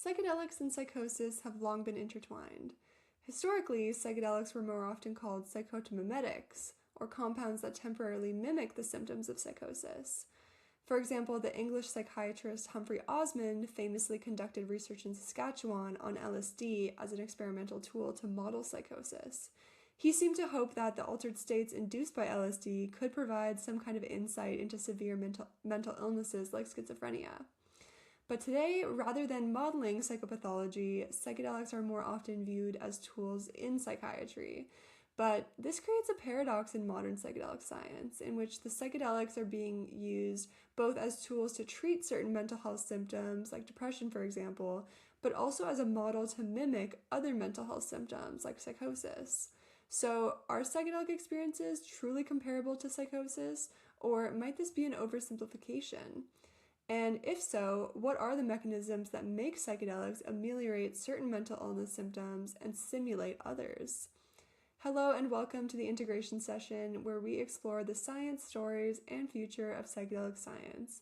Psychedelics and psychosis have long been intertwined. Historically, psychedelics were more often called psychotomimetics, or compounds that temporarily mimic the symptoms of psychosis. For example, the English psychiatrist Humphrey Osmond famously conducted research in Saskatchewan on LSD as an experimental tool to model psychosis. He seemed to hope that the altered states induced by LSD could provide some kind of insight into severe mental illnesses like schizophrenia. But today, rather than modeling psychopathology, psychedelics are more often viewed as tools in psychiatry. But this creates a paradox in modern psychedelic science, in which the psychedelics are being used both as tools to treat certain mental health symptoms, like depression, for example, but also as a model to mimic other mental health symptoms, like psychosis. So, are psychedelic experiences truly comparable to psychosis, or might this be an oversimplification? And if so, what are the mechanisms that make psychedelics ameliorate certain mental illness symptoms and simulate others? Hello and welcome to the integration session where we explore the science, stories, and future of psychedelic science.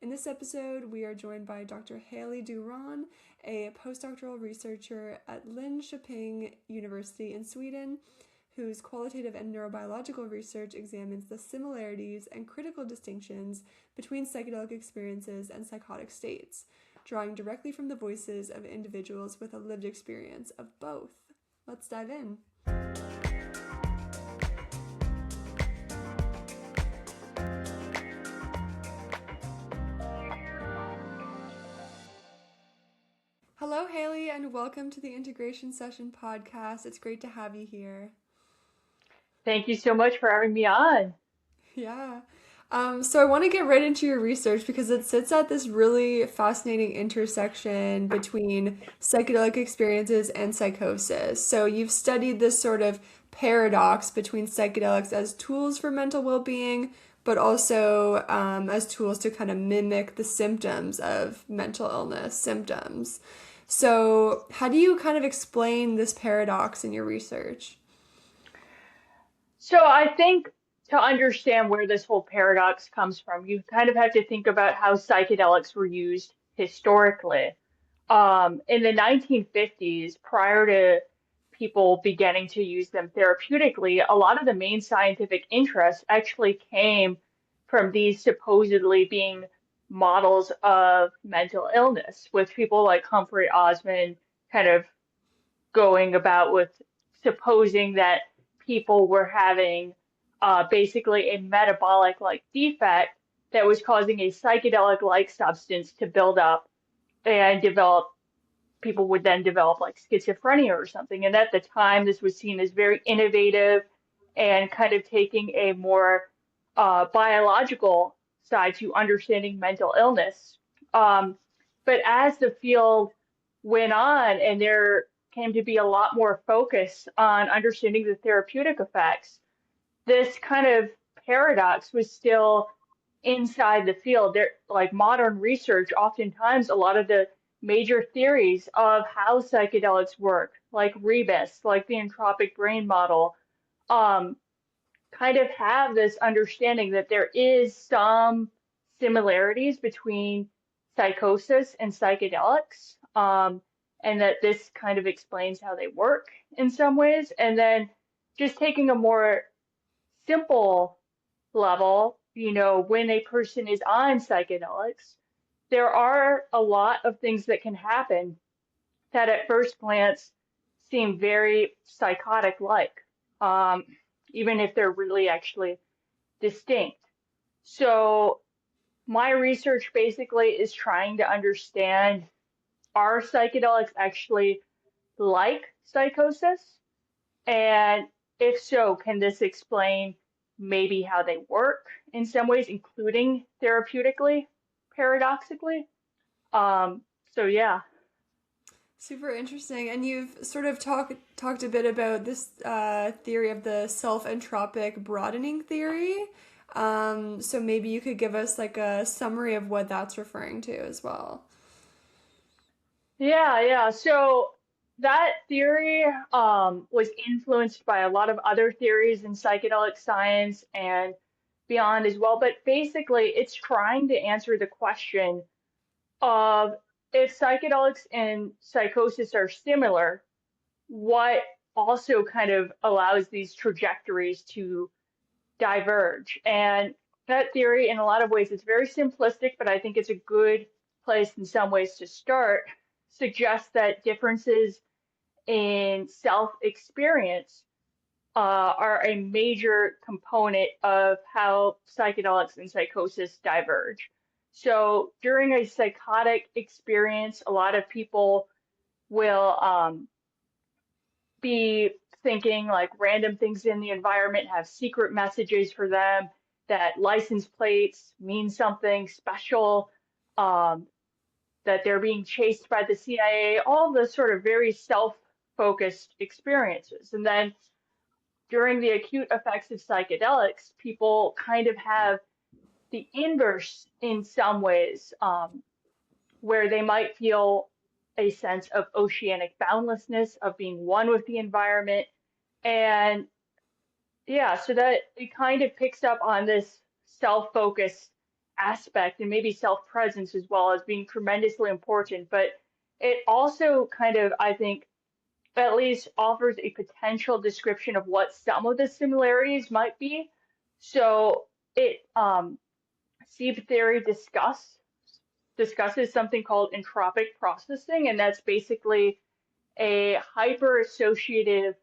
In this episode, we are joined by Dr. Haley Dourron, a postdoctoral researcher at Linköping University in Sweden, whose qualitative and neurobiological research examines the similarities and critical distinctions between psychedelic experiences and psychotic states, drawing directly from the voices of individuals with a lived experience of both. Let's dive in. Hello, Haley, and welcome to the Integration Session podcast. It's great to have you here. Thank you so much for having me on. Yeah. So I want to get right into your research because it sits at this really fascinating intersection between psychedelic experiences and psychosis. So you've studied this sort of paradox between psychedelics as tools for mental well-being, but also as tools to kind of mimic the symptoms of mental illness symptoms. So how do you kind of explain this paradox in your research? So I think to understand where this whole paradox comes from, you kind of have to think about how psychedelics were used historically. In the 1950s, prior to people beginning to use them therapeutically, a lot of the main scientific interest actually came from these supposedly being models of mental illness, with people like Humphrey Osmond kind of going about with supposing that people were having basically a metabolic like defect that was causing a psychedelic like substance to build up and develop. People would then develop like schizophrenia or something. And at the time, this was seen as very innovative and kind of taking a more biological side to understanding mental illness. Um, but as the field went on and there came to be a lot more focus on understanding the therapeutic effects, this kind of paradox was still inside the field. There, like modern research, oftentimes a lot of the major theories of how psychedelics work, like rebus, like the entropic brain model, um, kind of have this understanding that there is some similarities between psychosis and psychedelics, and that this kind of explains how they work in some ways. And then just taking a more simple level, when a person is on psychedelics, there are a lot of things that can happen that at first glance seem very psychotic like, um, even if they're really actually distinct. So, my research basically is trying to understand, are psychedelics actually like psychosis? And if so, can this explain maybe how they work in some ways, including therapeutically, paradoxically? So yeah. Super interesting. And you've sort of talked a bit about this theory of the self-entropic broadening theory. So maybe you could give us like a summary of what that's referring to as well. Yeah. So that theory was influenced by a lot of other theories in psychedelic science and beyond as well. But basically, it's trying to answer the question of if psychedelics and psychosis are similar, what also kind of allows these trajectories to diverge? And that theory, in a lot of ways, it's very simplistic, but I think it's a good place in some ways to start, suggests that differences in self experience are a major component of how psychedelics and psychosis diverge. So during a psychotic experience, a lot of people will be thinking like random things in the environment have secret messages for them, that license plates mean something special, um, that they're being chased by the CIA, all the sort of very self-focused experiences. And then during the acute effects of psychedelics, people kind of have the inverse in some ways, where they might feel a sense of oceanic boundlessness, of being one with the environment. And yeah, so that it kind of picks up on this self-focus aspect and maybe self-presence as well as being tremendously important. But it also kind of, I think, at least offers a potential description of what some of the similarities might be. So it Sieb theory discusses something called entropic processing, and that's basically a hyper associative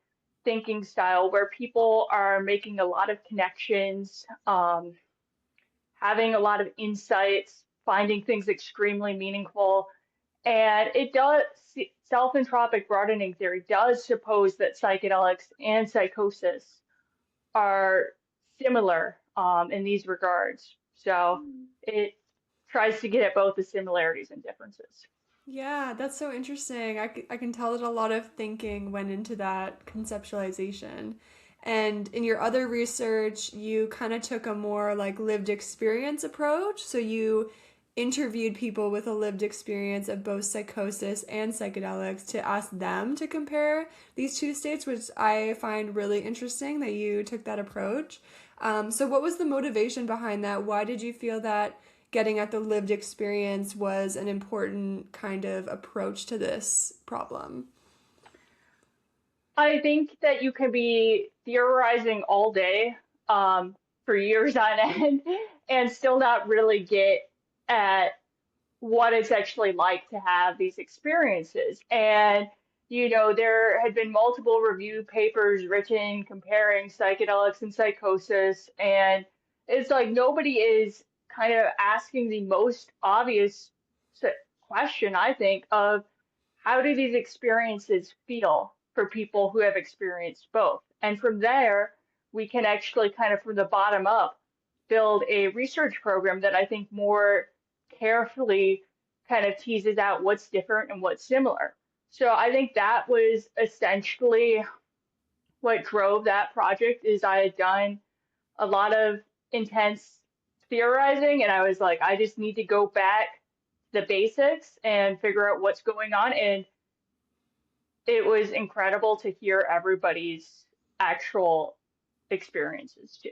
thinking style where people are making a lot of connections, having a lot of insights, finding things extremely meaningful. And it does, self entropic broadening theory does suppose that psychedelics and psychosis are similar in these regards. So it tries to get at both the similarities and differences. Yeah, that's so interesting. I can tell that a lot of thinking went into that conceptualization. And in your other research, you kind of took a more like lived experience approach. So you interviewed people with a lived experience of both psychosis and psychedelics to ask them to compare these two states, which I find really interesting that you took that approach. So, what was the motivation behind that? Why did you feel that getting at the lived experience was an important kind of approach to this problem? I think that you can be theorizing all day, for years on end and still not really get at what it's actually like to have these experiences. And, there had been multiple review papers written comparing psychedelics and psychosis. And it's like nobody is kind of asking the most obvious question, I think, of how do these experiences feel for people who have experienced both? And from there, we can actually kind of from the bottom up build a research program that I think more carefully kind of teases out what's different and what's similar. So I think that was essentially what drove that project is I had done a lot of intense theorizing and I was like, I just need to go back to the basics and figure out what's going on. And it was incredible to hear everybody's actual experiences too.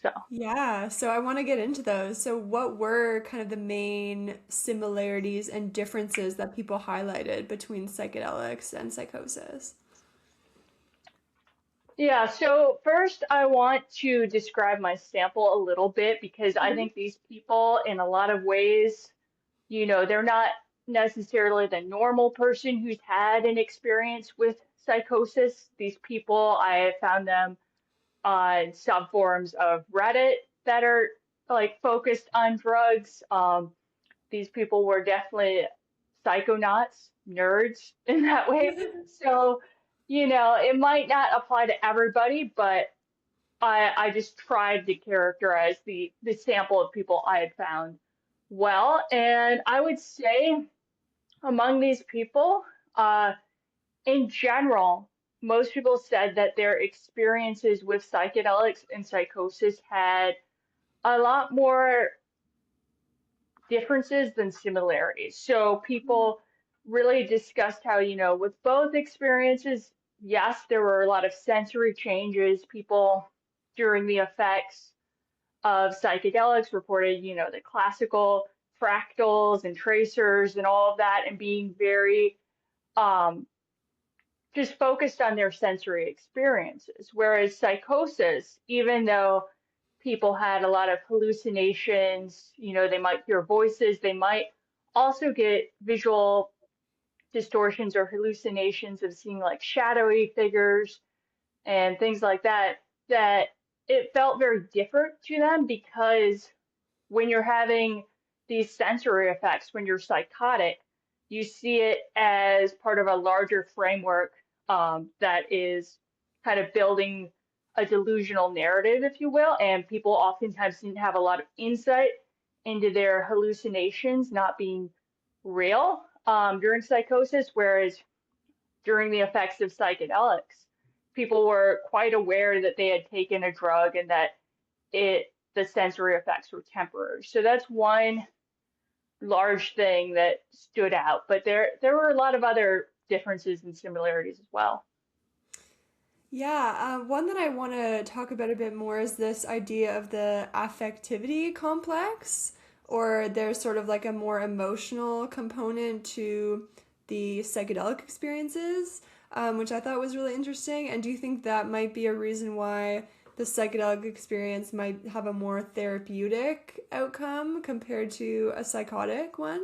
So Yeah, so I want to get into those. So, what were kind of the main similarities and differences that people highlighted between psychedelics and psychosis? yeah, so first I want to describe my sample a little bit because I Mhm. think these people in a lot of ways, they're not necessarily the normal person who's had an experience with psychosis. These people, I found them on subforums of Reddit that are like focused on drugs. These people were definitely psychonauts, nerds in that way. So, it might not apply to everybody, but I just tried to characterize the sample of people I had found well. And I would say among these people, in general, most people said that their experiences with psychedelics and psychosis had a lot more differences than similarities. So people really discussed how, with both experiences, yes, there were a lot of sensory changes. People during the effects of psychedelics reported, the classical fractals and tracers and all of that, and being very um, just focused on their sensory experiences. Whereas psychosis, even though people had a lot of hallucinations, they might hear voices, they might also get visual distortions or hallucinations of seeing like shadowy figures and things like that, that it felt very different to them because when you're having these sensory effects, when you're psychotic, you see it as part of a larger framework that is kind of building a delusional narrative, if you will. And people oftentimes didn't have a lot of insight into their hallucinations not being real during psychosis, whereas during the effects of psychedelics, people were quite aware that they had taken a drug and that the sensory effects were temporary. So that's one large thing that stood out. But there were a lot of other differences and similarities as well. Yeah, one that I want to talk about a bit more is this idea of the affectivity complex, or there's sort of like a more emotional component to the psychedelic experiences, which I thought was really interesting. And do you think that might be a reason why the psychedelic experience might have a more therapeutic outcome compared to a psychotic one?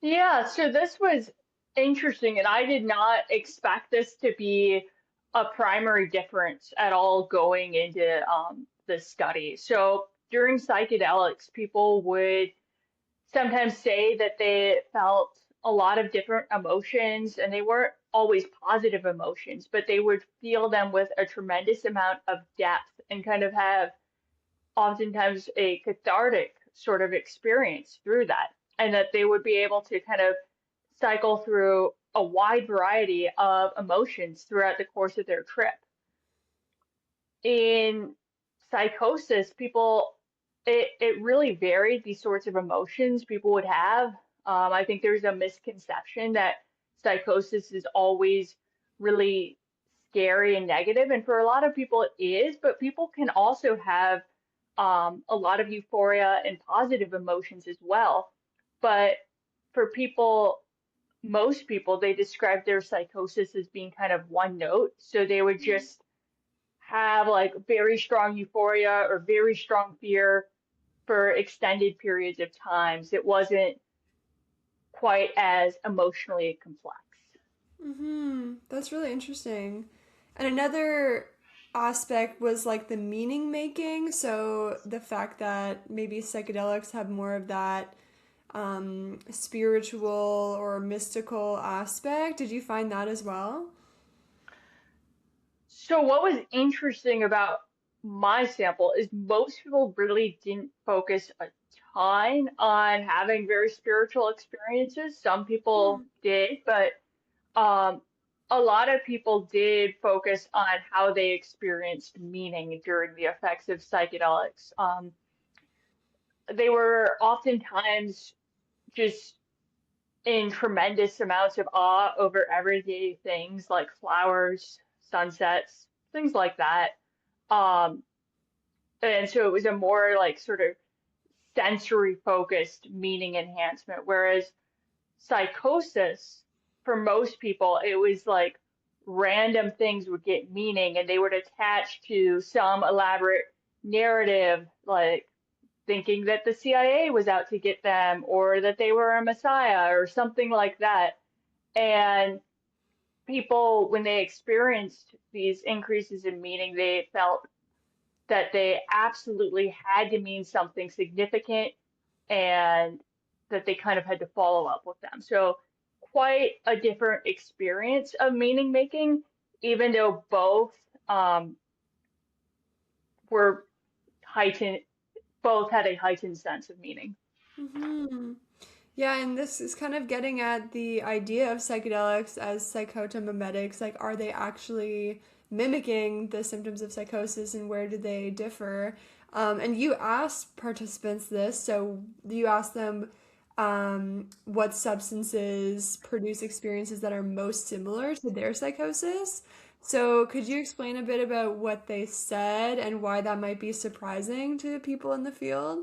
Yeah, so this was interesting, and I did not expect this to be a primary difference at all going into the study. So during psychedelics, people would sometimes say that they felt a lot of different emotions, and they weren't always positive emotions, but they would feel them with a tremendous amount of depth and kind of have oftentimes a cathartic sort of experience through that, and that they would be able to kind of cycle through a wide variety of emotions throughout the course of their trip. In psychosis, it really varied the sorts of emotions people would have. I think there's a misconception that psychosis is always really scary and negative, and for a lot of people it is, but people can also have a lot of euphoria and positive emotions as well. But for people, most people, they describe their psychosis as being kind of one note. So they would just have like very strong euphoria or very strong fear for extended periods of times. It wasn't quite as emotionally complex. That's really interesting. And another aspect was like the meaning making. So the fact that maybe psychedelics have more of that spiritual or mystical aspect. Did you find that as well? So what was interesting about my sample is most people really didn't focus a ton on having very spiritual experiences. Some people Hmm. did, but um, a lot of people did focus on how they experienced meaning during the effects of psychedelics. They were oftentimes just in tremendous amounts of awe over everyday things like flowers, sunsets, things like that. Um, and so it was a more like sort of sensory focused meaning enhancement, whereas psychosis, for most people, it was like random things would get meaning and they would attach to some elaborate narrative, like thinking that the CIA was out to get them or that they were a messiah or something like that. And people, when they experienced these increases in meaning, they felt that they absolutely had to mean something significant and that they kind of had to follow up with them. So, quite a different experience of meaning making, even though both um, were heightened, both had a heightened sense of meaning. Hmm. Yeah, and this is kind of getting at the idea of psychedelics as psychotomimetics. Like, are they actually mimicking the symptoms of psychosis and where do they differ? And you asked participants this, so you asked them what substances produce experiences that are most similar to their psychosis. So, could you explain a bit about what they said and why that might be surprising to people in the field?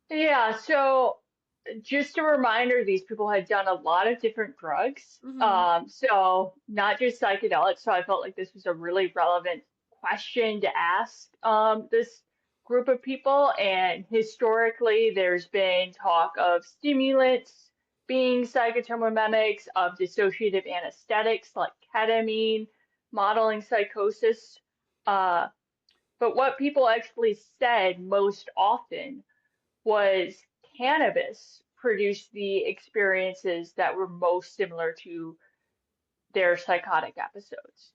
Yeah, so just a reminder, these people had done a lot of different drugs. Mm-hmm. So not just psychedelics. So I felt like this was a really relevant question to ask this group of people. And historically, there's been talk of stimulants being psychotomimetics, of dissociative anesthetics like ketamine, modeling psychosis. Uh, but what people actually said most often was cannabis produced the experiences that were most similar to their psychotic episodes.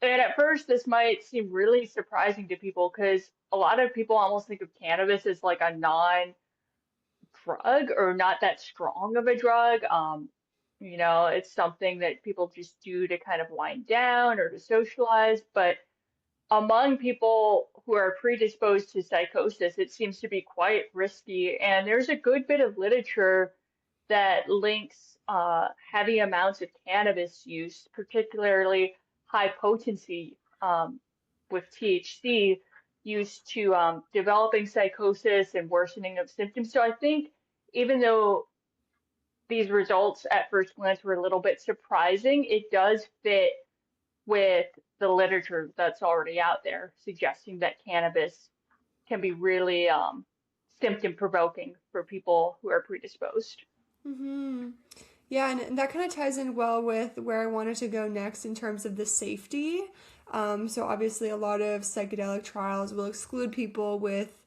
And at first, this might seem really surprising to people because a lot of people almost think of cannabis as like a non drug or not that strong of a drug. It's something that people just do to kind of wind down or to socialize. But among people who are predisposed to psychosis, it seems to be quite risky. And there's a good bit of literature that links heavy amounts of cannabis use, particularly high potency with THC, use to developing psychosis and worsening of symptoms. So I think even though these results at first glance were a little bit surprising, it does fit with the literature that's already out there suggesting that cannabis can be really symptom provoking for people who are predisposed. Mm-hmm. Yeah, and that kind of ties in well with where I wanted to go next in terms of the safety. So obviously, a lot of psychedelic trials will exclude people with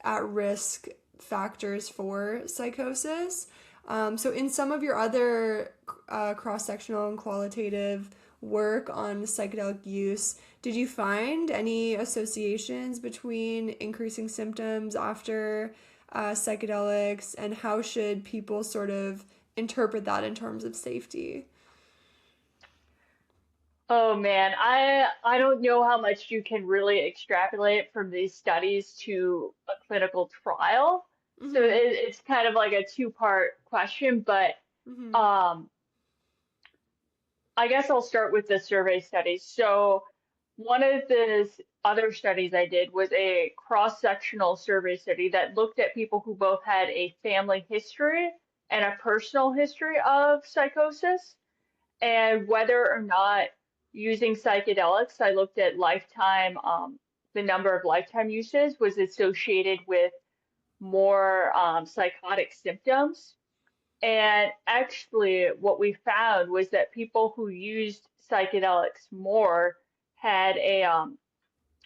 at-risk factors for psychosis. So in some of your other cross-sectional and qualitative work on psychedelic use, did you find any associations between increasing symptoms after psychedelics, and how should people sort of interpret that in terms of safety? Oh man, I don't know how much you can really extrapolate from these studies to a clinical trial. So Mm-hmm. it's kind of like a two-part question, but Mm-hmm. um, I guess I'll start with the survey studies. So one of the other studies I did was a cross-sectional survey study that looked at people who both had a family history and a personal history of psychosis, and whether or not using psychedelics, I looked at lifetime, the number of lifetime uses was associated with more psychotic symptoms. And actually, what we found was that people who used psychedelics more had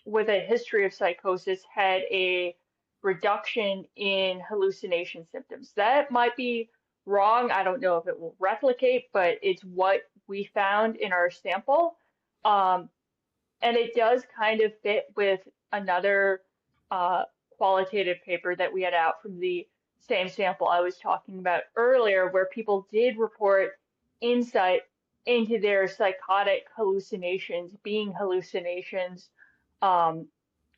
with a history of psychosis, had a reduction in hallucination symptoms. That might be wrong. I don't know if it will replicate, but it's what we found in our sample. Um, and it does kind of fit with another uh, qualitative paper that we had out from the same sample I was talking about earlier, where people did report insight into their psychotic hallucinations being hallucinations. Um,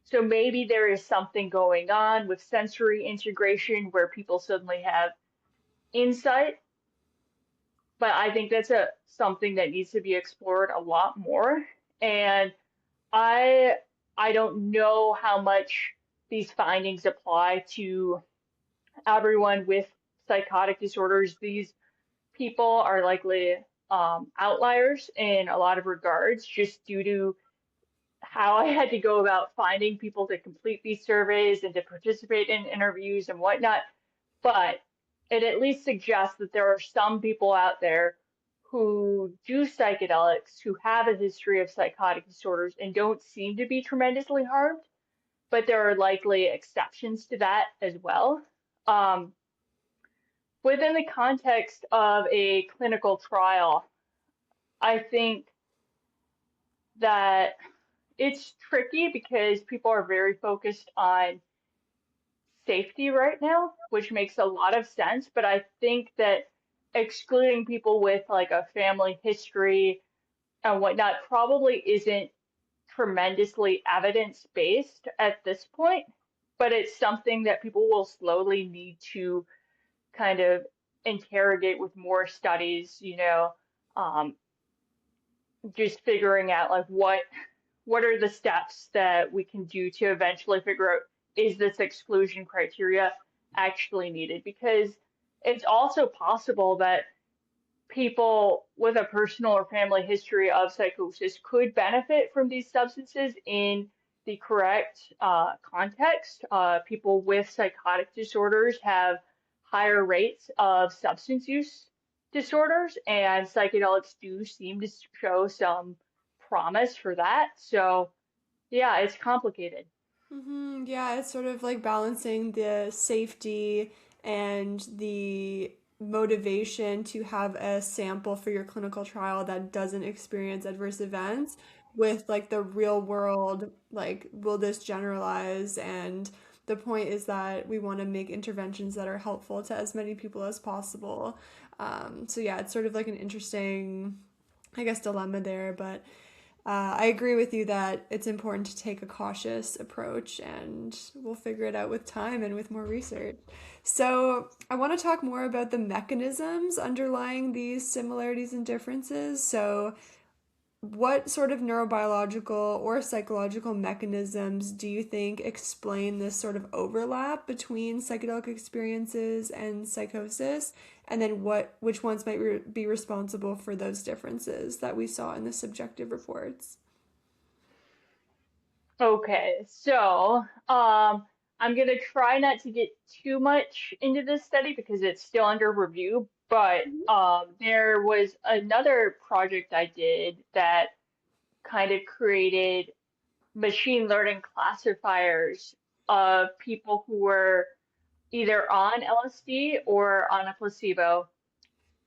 so maybe there is something going on with sensory integration where people suddenly have insight, but I think that's a something that needs to be explored a lot more. And I I don't know how much these findings apply to everyone with psychotic disorders. These people are likely outliers in a lot of regards, just due to how I had to go about finding people to complete these surveys and to participate in interviews and whatnot. But it at least suggests that there are some people out there who do psychedelics who have a history of psychotic disorders and don't seem to be tremendously harmed, but there are likely exceptions to that as well. Um, Within the context of a clinical trial, I think that it's tricky because people are very focused on safety right now, which makes a lot of sense. But I think that excluding people with like a family history and whatnot probably isn't tremendously evidence based at this point. But it's something that people will slowly need to kind of interrogate with more studies, um, just figuring out like what are the steps that we can do to eventually figure out is this exclusion criteria actually needed? Because it's also possible that people with a personal or family history of psychosis could benefit from these substances in the correct context. People with psychotic disorders have higher rates of substance use disorders, and psychedelics do seem to show some promise for that. So, yeah, it's complicated. Yeah, it's sort of like balancing the safety and the motivation to have a sample for your clinical trial that doesn't experience adverse events with like the real world, like, will this generalize? And the point is that we want to make interventions that are helpful to as many people as possible. So yeah, it's sort of like an interesting, I guess, dilemma there, but I agree with you that it's important to take a cautious approach, and we'll figure it out with time and with more research. So, I want to talk more about the mechanisms underlying these similarities and differences. So, what sort of neurobiological or psychological mechanisms do you think explain this sort of overlap between psychedelic experiences and psychosis? And then which ones might be responsible for those differences that we saw in the subjective reports? Okay, so I'm gonna try not to get too much into this study because it's still under review, but there was another project I did that kind of created machine learning classifiers of people who were either on LSD or on a placebo,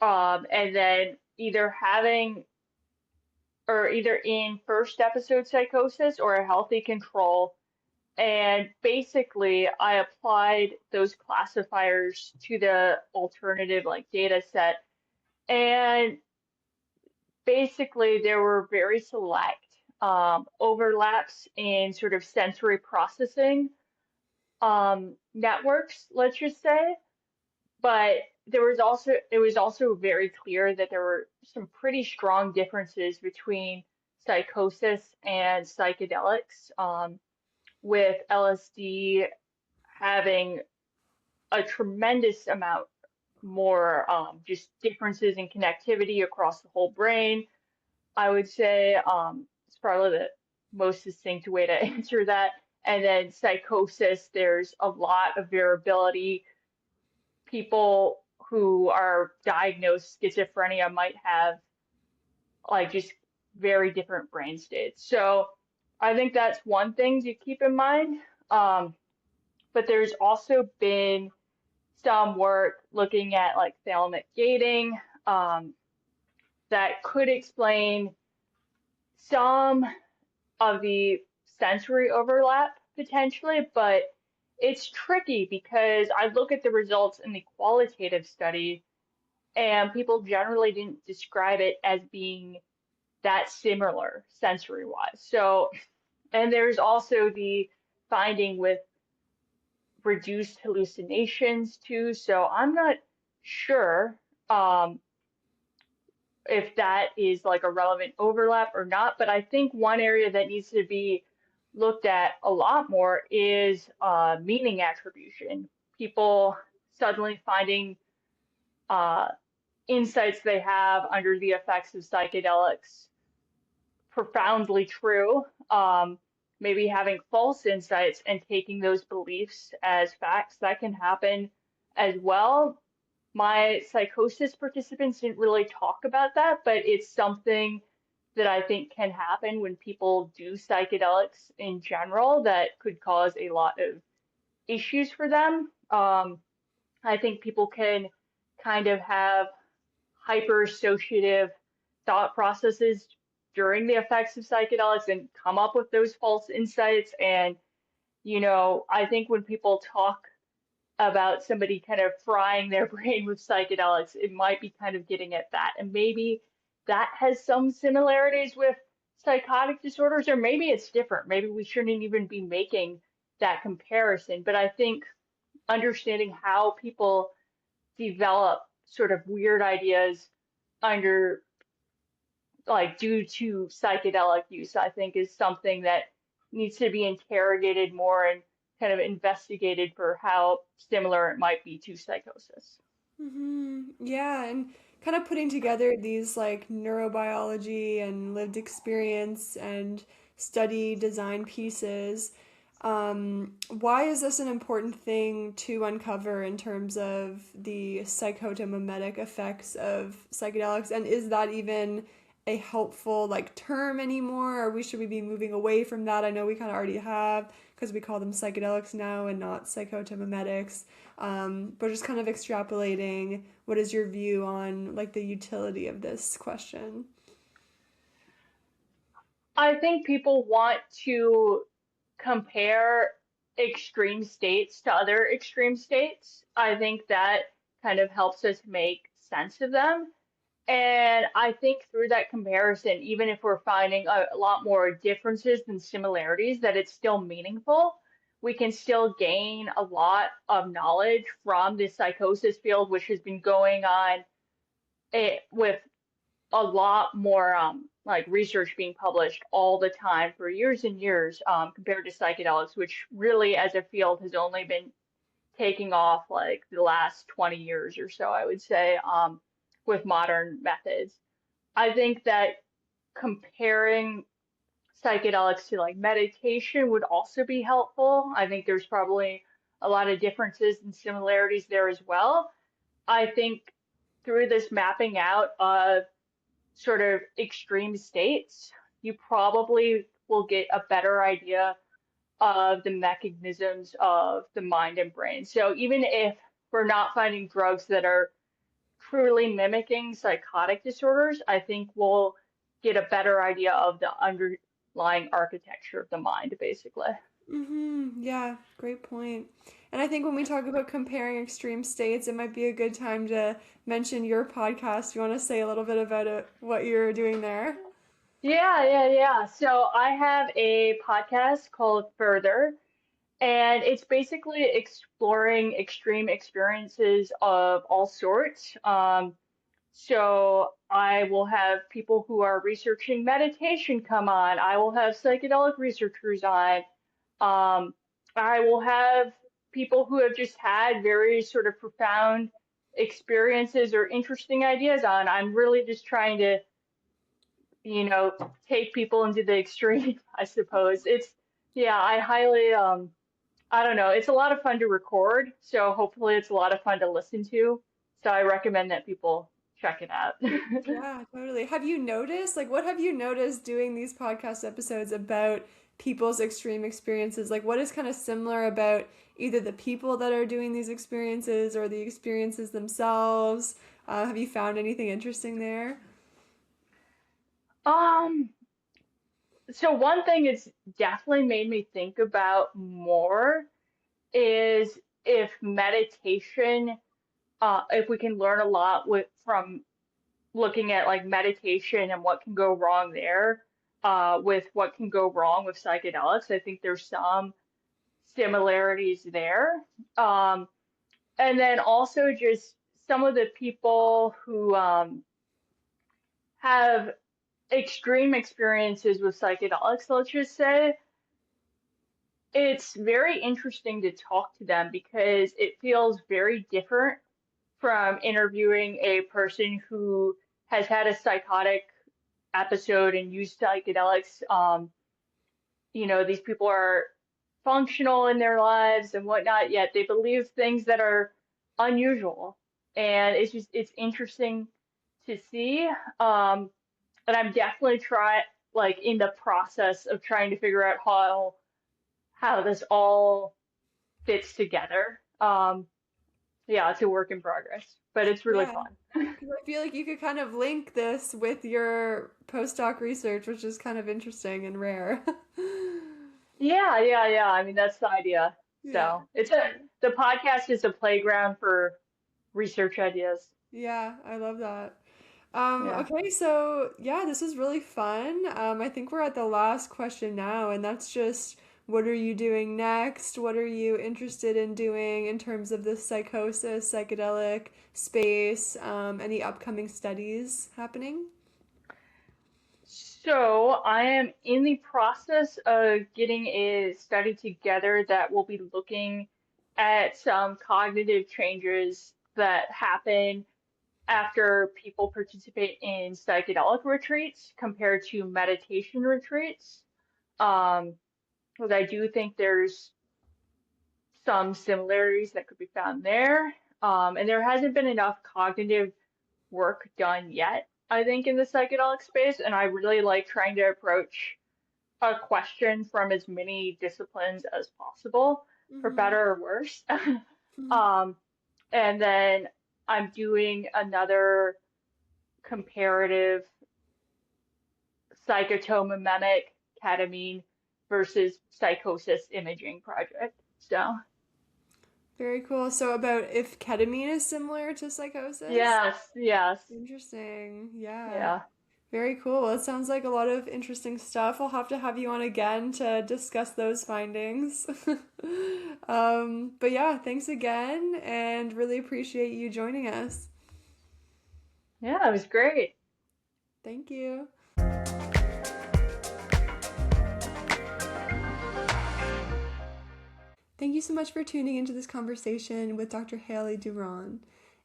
and then either in first episode psychosis or a healthy control. And basically, I applied those classifiers to the alternative like data set. And basically, there were very select overlaps in sort of sensory processing networks, let's just say. But it was also very clear that there were some pretty strong differences between psychosis and psychedelics, with LSD having a tremendous amount more just differences in connectivity across the whole brain. I would say it's probably the most succinct way to answer that. And then psychosis, there's a lot of variability. People who are diagnosed schizophrenia might have like just very different brain states. So I think that's one thing to keep in mind. Um, but there's also been some work looking at like thalamic gating, um, that could explain some of the sensory overlap potentially, but it's tricky because I look at the results in the qualitative study and people generally didn't describe it as being that similar sensory wise. So, and there's also the finding with reduced hallucinations too. So I'm not sure um, if that is like a relevant overlap or not. But I think one area that needs to be looked at a lot more is meaning attribution. People suddenly finding uh, insights they have under the effects of psychedelics profoundly true, maybe having false insights and taking those beliefs as facts. That can happen as well. My psychosis participants didn't really talk about that, but it's something that I think can happen when people do psychedelics in general that could cause a lot of issues for them. I think people can kind of have hyper associative thought processes during the effects of psychedelics and come up with those false insights. And, I think when people talk about somebody kind of frying their brain with psychedelics, it might be kind of getting at that. And maybe that has some similarities with psychotic disorders, or maybe it's different. Maybe we shouldn't even be making that comparison. But I think understanding how people develop sort of weird ideas under like due to psychedelic use, I think is something that needs to be interrogated more. And kind of investigated for how similar it might be to psychosis. Yeah, and kind of putting together these like neurobiology and lived experience and study design pieces. Why is this an important thing to uncover in terms of the psychotomimetic effects of psychedelics? And is that even a helpful like term anymore? Or should we be moving away from that? I know we kind of already have because we call them psychedelics now and not psychotomimetics. But just kind of extrapolating, what is your view on like the utility of this question? I think people want to compare extreme states to other extreme states. I think that kind of helps us make sense of them. And I think through that comparison, even if we're finding a lot more differences than similarities, that it's still meaningful. We can still gain a lot of knowledge from the psychosis field, which has been going on with a lot more like research being published all the time for years and years, compared to psychedelics, which really as a field has only been taking off like the last 20 years or so, I would say, with modern methods. I think that comparing psychedelics to like meditation would also be helpful. I think there's probably a lot of differences and similarities there as well. I think through this mapping out of sort of extreme states, you probably will get a better idea of the mechanisms of the mind and brain. So even if we're not finding drugs that are truly mimicking psychotic disorders, I think we'll get a better idea of the underlying architecture of the mind, basically. Yeah, great point. And I think when we talk about comparing extreme states, it might be a good time to mention your podcast. You want to say a little bit about it, what you're doing there? Yeah. So I have a podcast called Further, and it's basically exploring extreme experiences of all sorts. So I will have people who are researching meditation come on. I will have psychedelic researchers on. Um, I will have people who have just had very sort of profound experiences or interesting ideas on. I'm really just trying to, you know, take people into the extreme, I suppose. Yeah, I highly, I don't know, it's a lot of fun to record, so hopefully it's a lot of fun to listen to. So I recommend that people check it out. Yeah, totally. Have you noticed, like, what have you noticed doing these podcast episodes about people's extreme experiences? Like, what is kind of similar about either the people that are doing these experiences or the experiences themselves? Have you found anything interesting there? Um, so one thing it's definitely made me think about more is if meditation, if we can learn a lot from looking at like meditation and what can go wrong there, with what can go wrong with psychedelics. I think there's some similarities there. Um, and then also just some of the people who have extreme experiences with psychedelics, let's just say, it's very interesting to talk to them because it feels very different from interviewing a person who has had a psychotic episode and used psychedelics. These people are functional in their lives and whatnot, yet they believe things that are unusual. And it's interesting to see. And I'm definitely like in the process of trying to figure out how this all fits together. Yeah, it's a work in progress, but it's really Yeah, fun. 'cause I feel like you could kind of link this with your postdoc research, which is kind of interesting and rare. Yeah. I mean, that's the idea. Yeah. So the podcast is a playground for research ideas. Yeah, I love that. Yeah. Okay, so yeah, this is really fun. I think we're at the last question now, and that's just what are you doing next? What are you interested in doing in terms of the psychosis, psychedelic space? Any upcoming studies happening? So I am in the process of getting a study together that will be looking at some cognitive changes that happen after people participate in psychedelic retreats compared to meditation retreats. Um, because I do think there's some similarities that could be found there. And there hasn't been enough cognitive work done yet, I think, in the psychedelic space. And I really like trying to approach a question from as many disciplines as possible, for Mm-hmm. better or worse. um, and then I'm doing another comparative psychotomimetic ketamine versus psychosis imaging project. So, Very cool. So about if ketamine is similar to psychosis? yes, yes, Interesting. Yeah. yeah. Very cool. Well, it sounds like a lot of interesting stuff. I'll have to have you on again to discuss those findings. But yeah, thanks again and really appreciate you joining us. Yeah, it was great. Thank you. Thank you so much for tuning into this conversation with Dr. Haley Dourron.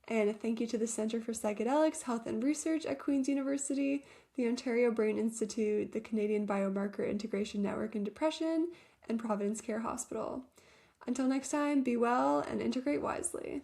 And a thank you to the Center for Psychedelics, Health and Research at Queen's University, the Ontario Brain Institute, the Canadian Biomarker Integration Network in Depression, and Providence Care Hospital. Until next time, be well and integrate wisely.